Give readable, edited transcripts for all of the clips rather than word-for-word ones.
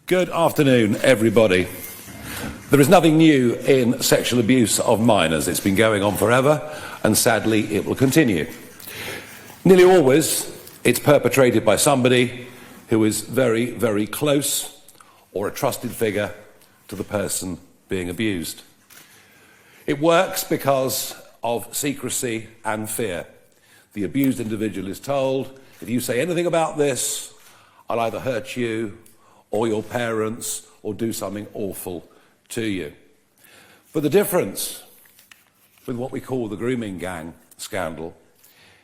Good afternoon, everybody. There is nothing new in sexual abuse of minors. It's been going on forever, and sadly, it will continue. Nearly always, it's perpetrated by somebody who is very, very close or a trusted figure to the person being abused. It works because of secrecy and fear. The abused individual is told, if you say anything about this, I'll either hurt you or your parents, or do something awful to you. But the difference with what we call the grooming gang scandal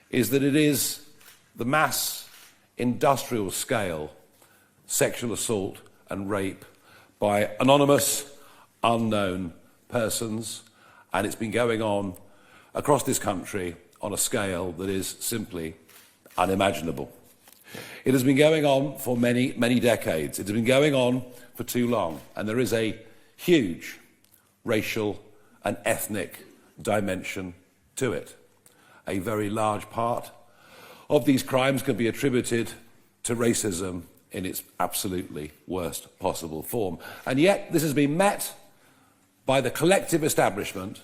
is that it is the mass industrial scale sexual assault and rape by anonymous, unknown persons, and it's been going on across this country on a scale that is simply unimaginable. It has been going on for many, many decades. It has been going on for too long, and there is a huge racial and ethnic dimension to it. A very large part of these crimes can be attributed to racism in its absolutely worst possible form. And yet this has been met by the collective establishment,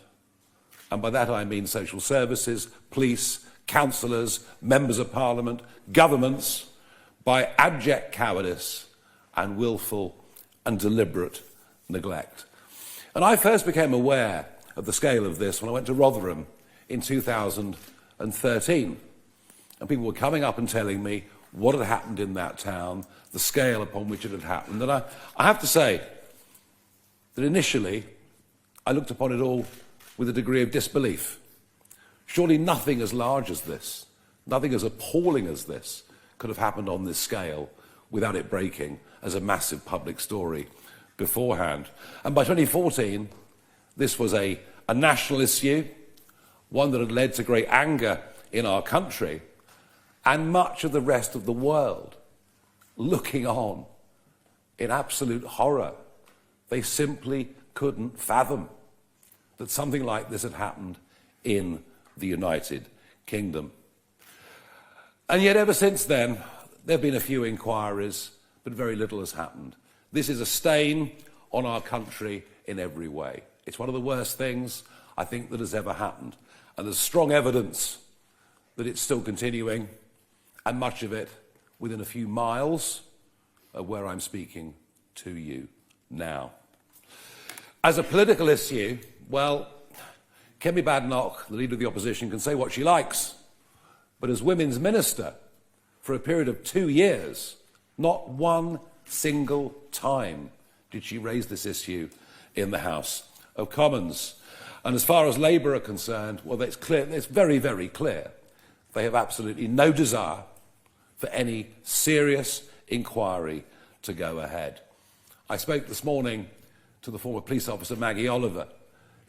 and by that I mean social services, police, councillors, members of parliament, governments, by abject cowardice and willful and deliberate neglect. And I first became aware of the scale of this when I went to Rotherham in 2013. And people were coming up and telling me what had happened in that town, the scale upon which it had happened. And I have to say that initially I looked upon it all with a degree of disbelief. Surely nothing as large as this, nothing as appalling as this, could have happened on this scale without it breaking as a massive public story beforehand. And by 2014, this was a national issue, one that had led to great anger in our country, and much of the rest of the world looking on in absolute horror. They simply couldn't fathom that something like this had happened in the United Kingdom. And yet ever since then, there have been a few inquiries, but very little has happened. This is a stain on our country in every way. It's one of the worst things, I think, that has ever happened. And there's strong evidence that it's still continuing, and much of it within a few miles of where I'm speaking to you now. As a political issue, well, Kemi Badenoch, the leader of the opposition, can say what she likes. But as Women's Minister, for a period of 2 years, not one single time did she raise this issue in the House of Commons. And as far as Labour are concerned, well, it's clear, it's very, very clear. They have absolutely no desire for any serious inquiry to go ahead. I spoke this morning to the former police officer, Maggie Oliver,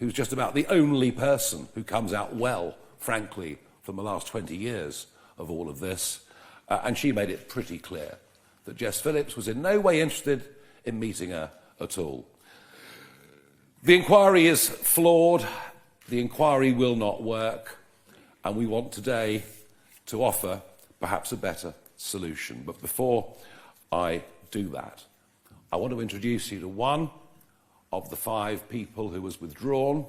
who's just about the only person who comes out well, frankly, from the last 20 years of all of this, and she made it pretty clear that Jess Phillips was in no way interested in meeting her at all. The inquiry is flawed, the inquiry will not work, and we want today to offer perhaps a better solution. But before I do that, I want to introduce you to one of the 5 people who was withdrawn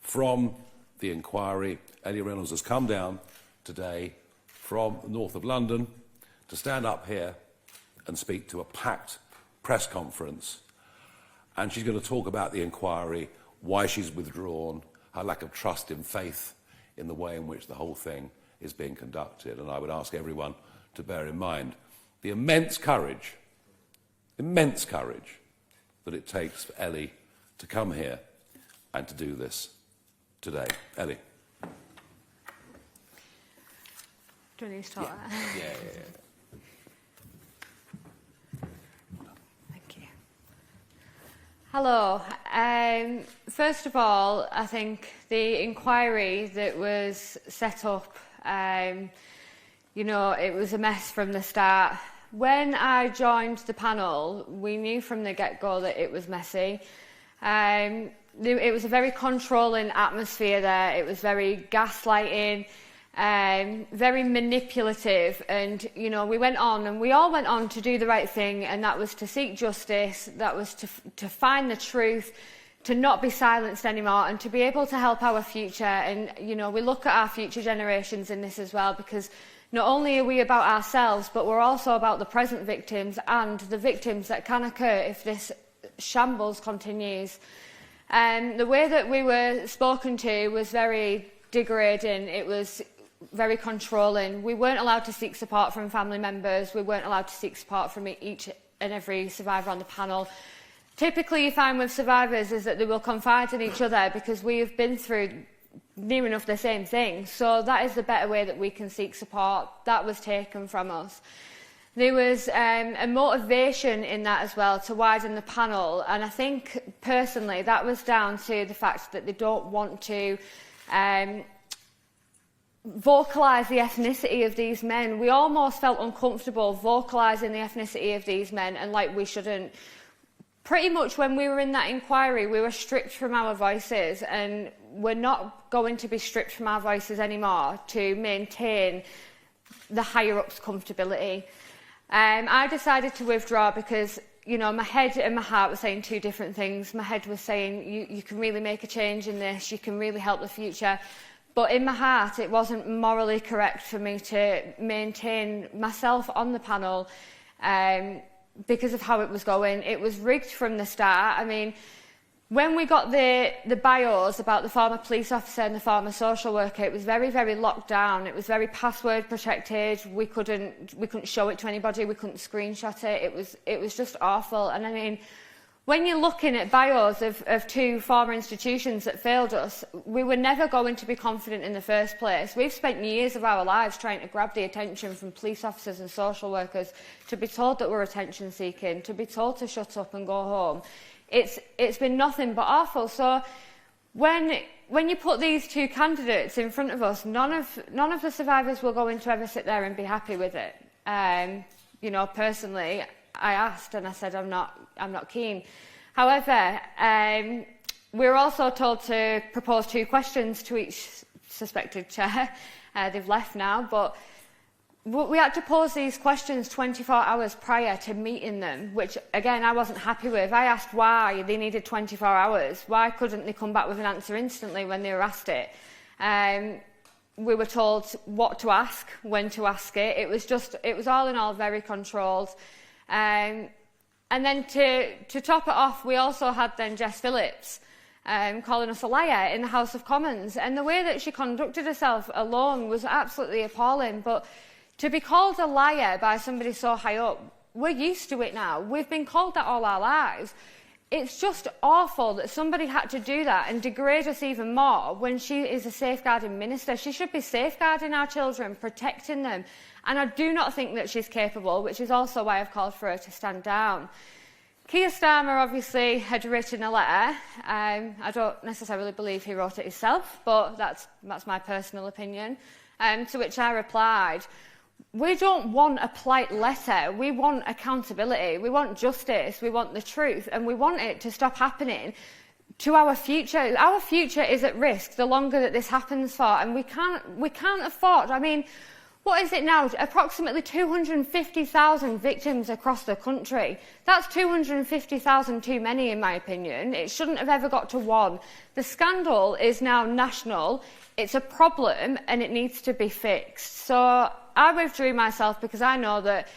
from the inquiry. Ellie Reynolds has come down today from the north of London to stand up here and speak to a packed press conference. And she's going to talk about the inquiry, why she's withdrawn, her lack of trust and faith in the way in which the whole thing is being conducted. And I would ask everyone to bear in mind the immense courage that it takes for Ellie to come here and to do this today. Ellie. Do you need to start that? Yeah. Thank you. Hello. First of all, I think the inquiry that was set up, it was a mess from the start. When I joined the panel, we knew from the get-go that it was messy. It was a very controlling atmosphere there. It was very gaslighting. very manipulative, and we all went on to do the right thing, and that was to seek justice, that was to find the truth, to not be silenced anymore, and to be able to help our future. And we look at our future generations in this as well, because not only are we about ourselves, but we're also about the present victims and the victims that can occur if this shambles continues. The way that we were spoken to was very degrading. It was very controlling. We weren't allowed to seek support from family members. We weren't allowed to seek support from each and every survivor on the panel. Typically, you find with survivors is that they will confide in each other because we have been through near enough the same thing. So that is the better way that we can seek support. That was taken from us. There was a motivation in that as well to widen the panel, and I think personally that was down to the fact that they don't want to vocalise the ethnicity of these men. We almost felt uncomfortable vocalising the ethnicity of these men, and like we shouldn't. Pretty much when we were in that inquiry, we were stripped from our voices, and we're not going to be stripped from our voices anymore to maintain the higher-ups' comfortability. I decided to withdraw because, my head and my heart were saying two different things. My head was saying, you can really make a change in this, you can really help the future. But in my heart, it wasn't morally correct for me to maintain myself on the panel because of how it was going. It was rigged from the start. I mean, when we got the bios about the former police officer and the former social worker, it was very, very locked down. It was very password protected. We couldn't show it to anybody. We couldn't screenshot it. It was just awful. And I mean, when you're looking at bios of two former institutions that failed us, we were never going to be confident in the first place. We've spent years of our lives trying to grab the attention from police officers and social workers, to be told that we're attention seeking, to be told to shut up and go home. It's been nothing but awful. So when you put these two candidates in front of us, none of the survivors were going to ever sit there and be happy with it. Personally, I asked and I said I'm not keen. However, we were also told to propose two questions to each suspected chair. They've left now, but we had to pose these questions 24 hours prior to meeting them, which, again, I wasn't happy with. I asked why they needed 24 hours. Why couldn't they come back with an answer instantly when they were asked it? We were told what to ask, when to ask it. It was all in all very controlled. And then to top it off, we also had then Jess Phillips calling us a liar in the House of Commons. And the way that she conducted herself alone was absolutely appalling. But to be called a liar by somebody so high up, we're used to it now. We've been called that all our lives. It's just awful that somebody had to do that and degrade us even more when she is a safeguarding minister. She should be safeguarding our children, protecting them. And I do not think that she's capable, which is also why I've called for her to stand down. Keir Starmer obviously had written a letter. I don't necessarily believe he wrote it himself, but that's my personal opinion, to which I replied, we don't want a polite letter. We want accountability. We want justice. We want the truth. And we want it to stop happening to our future. Our future is at risk the longer that this happens for. And we can't afford... I mean, what is it now? Approximately 250,000 victims across the country. That's 250,000 too many, in my opinion. It shouldn't have ever got to one. The scandal is now national. It's a problem and it needs to be fixed. So I withdrew myself because I know that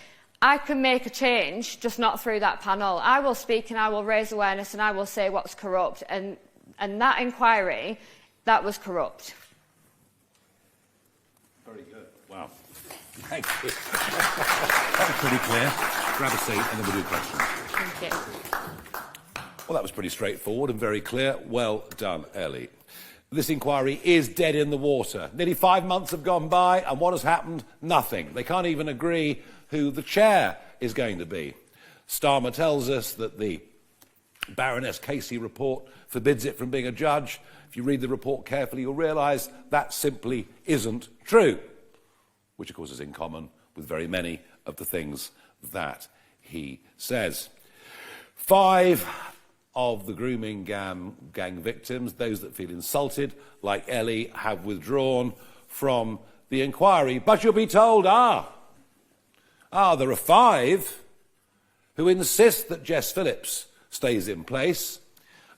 I can make a change, just not through that panel. I will speak and I will raise awareness and I will say what's corrupt. And that inquiry, that was corrupt. Very good. Wow. Thank you. That was pretty clear. Grab a seat and then we'll do questions. Thank you. Well, that was pretty straightforward and very clear. Well done, Ellie. This inquiry is dead in the water. Nearly 5 months have gone by, and what has happened? Nothing. They can't even agree who the chair is going to be. Starmer tells us that the Baroness Casey report forbids it from being a judge. If you read the report carefully, you'll realise that simply isn't true, which, of course, is in common with very many of the things that he says. 5 of the grooming gang victims, those that feel insulted, like Ellie, have withdrawn from the inquiry, but you'll be told, there are 5 who insist that Jess Phillips stays in place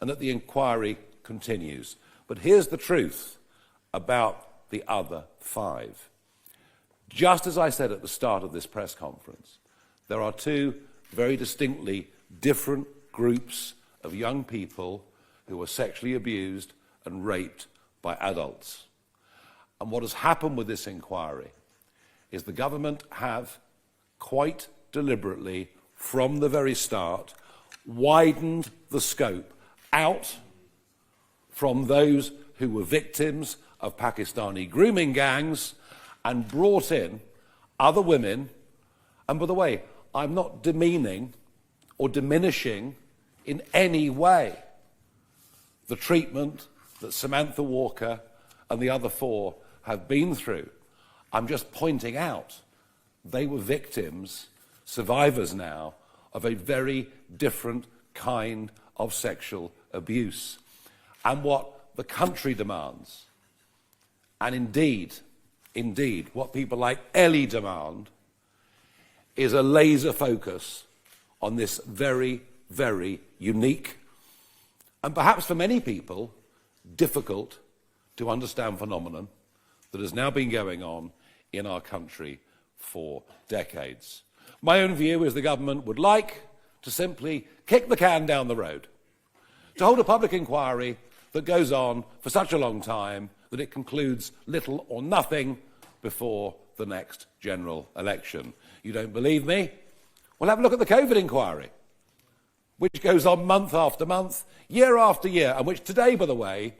and that the inquiry continues. But here's the truth about the other 5. Just as I said at the start of this press conference, there are 2 very distinctly different groups of young people who were sexually abused and raped by adults. And what has happened with this inquiry is the government have quite deliberately, from the very start, widened the scope out from those who were victims of Pakistani grooming gangs and brought in other women. And by the way, I'm not demeaning or diminishing in any way the treatment that Samantha Walker and the other 4 have been through. I'm just pointing out they were victims, survivors now, of a very different kind of sexual abuse. And what the country demands, and indeed, what people like Ellie demand, is a laser focus on this very, very unique, and perhaps for many people, difficult to understand phenomenon that has now been going on in our country for decades. My own view is the government would like to simply kick the can down the road, to hold a public inquiry that goes on for such a long time that it concludes little or nothing before the next general election. You don't believe me? Well, have a look at the COVID inquiry, which goes on month after month, year after year, and which today, by the way,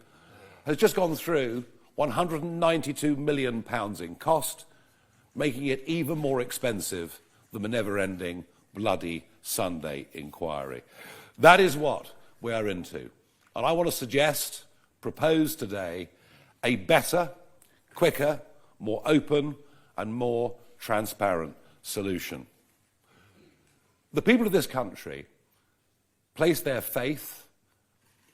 has just gone through £192 million in cost, making it even more expensive than the never-ending bloody Sunday inquiry. That is what we are into. And I want to propose today, a better, quicker, more open and more transparent solution. The people of this country place their faith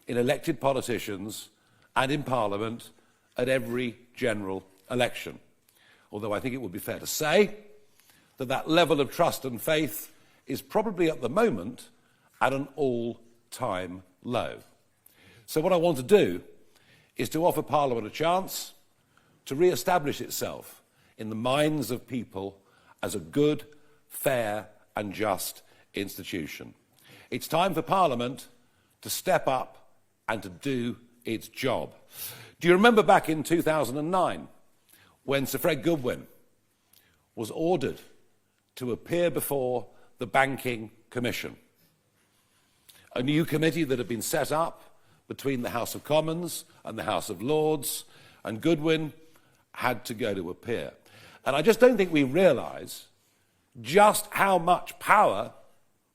in elected politicians and in Parliament at every general election. Although I think it would be fair to say that that level of trust and faith is probably at the moment at an all-time low. So what I want to do is to offer Parliament a chance to re-establish itself in the minds of people as a good, fair and just institution. It's time for Parliament to step up and to do its job. Do you remember back in 2009 when Sir Fred Goodwin was ordered to appear before the Banking Commission, a new committee that had been set up between the House of Commons and the House of Lords, and Goodwin had to go to appear. And I just don't think we realise just how much power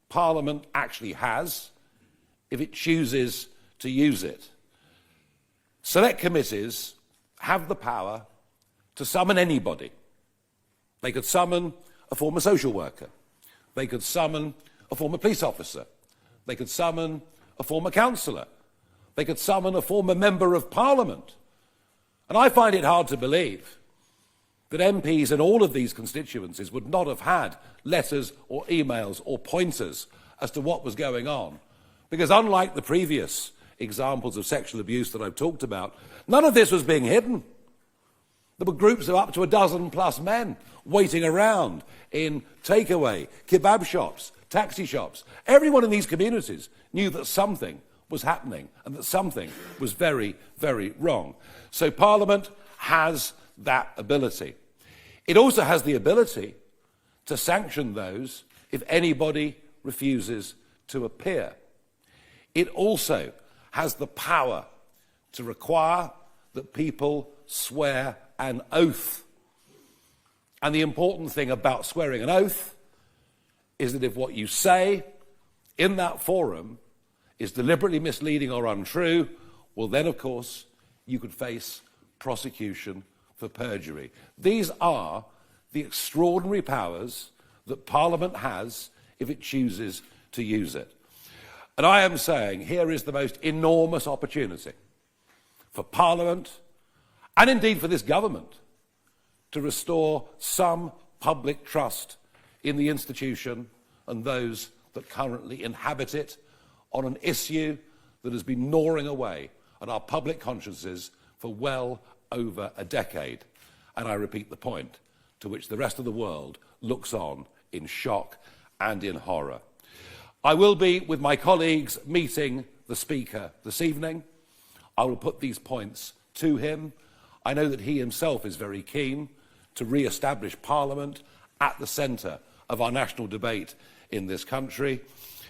Parliament actually has if it chooses to use it. Select committees have the power to summon anybody. They could summon a former social worker. They could summon a former police officer. They could summon a former councillor. They could summon a former member of Parliament. And I find it hard to believe that MPs in all of these constituencies would not have had letters or emails or pointers as to what was going on. Because unlike the previous examples of sexual abuse that I've talked about, none of this was being hidden. There were groups of up to a dozen plus men waiting around in takeaway, kebab shops, taxi shops. Everyone in these communities knew that something was happening and that something was very, very wrong. So Parliament has that ability. It also has the ability to sanction those if anybody refuses to appear. It also has the power to require that people swear an oath. And the important thing about swearing an oath is that if what you say in that forum is deliberately misleading or untrue, well then, of course, you could face prosecution for perjury. These are the extraordinary powers that Parliament has if it chooses to use it. And I am saying here is the most enormous opportunity for Parliament, and indeed for this government, to restore some public trust in the institution and those that currently inhabit it on an issue that has been gnawing away at our public consciences for well over a decade. And I repeat the point, to which the rest of the world looks on in shock and in horror. I will be, with my colleagues, meeting the Speaker this evening. I will put these points to him. I know that he himself is very keen to re-establish Parliament at the centre of our national debate in this country.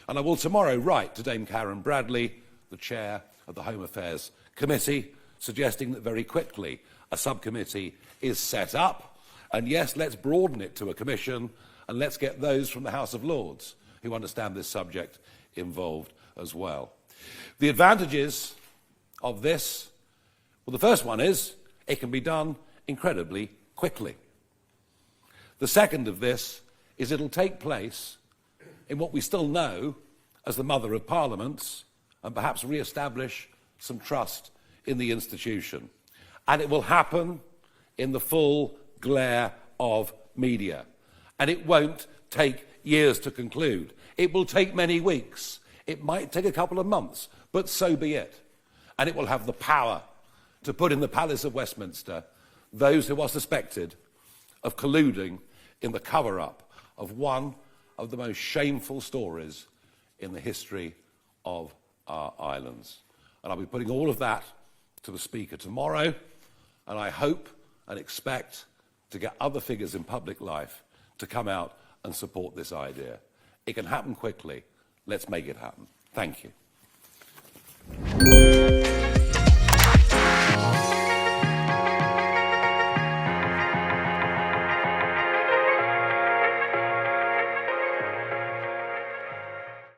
And I will tomorrow write to Dame Karen Bradley, the chair of the Home Affairs Committee, suggesting that very quickly a subcommittee is set up. And yes, let's broaden it to a commission, and let's get those from the House of Lords who understand this subject involved as well. The advantages of this, well, the first one is it can be done incredibly quickly. The second of this is it'll take place in what we still know as the mother of parliaments, and perhaps re-establish some trust in the institution. And it will happen in the full glare of media. And it won't take years to conclude. It will take many weeks. It might take a couple of months, but so be it. And it will have the power to put in the Palace of Westminster those who are suspected of colluding in the cover-up of one of the most shameful stories in the history of our islands. And I'll be putting all of that to the Speaker tomorrow, and I hope and expect to get other figures in public life to come out and support this idea. It can happen quickly. Let's make it happen. Thank you.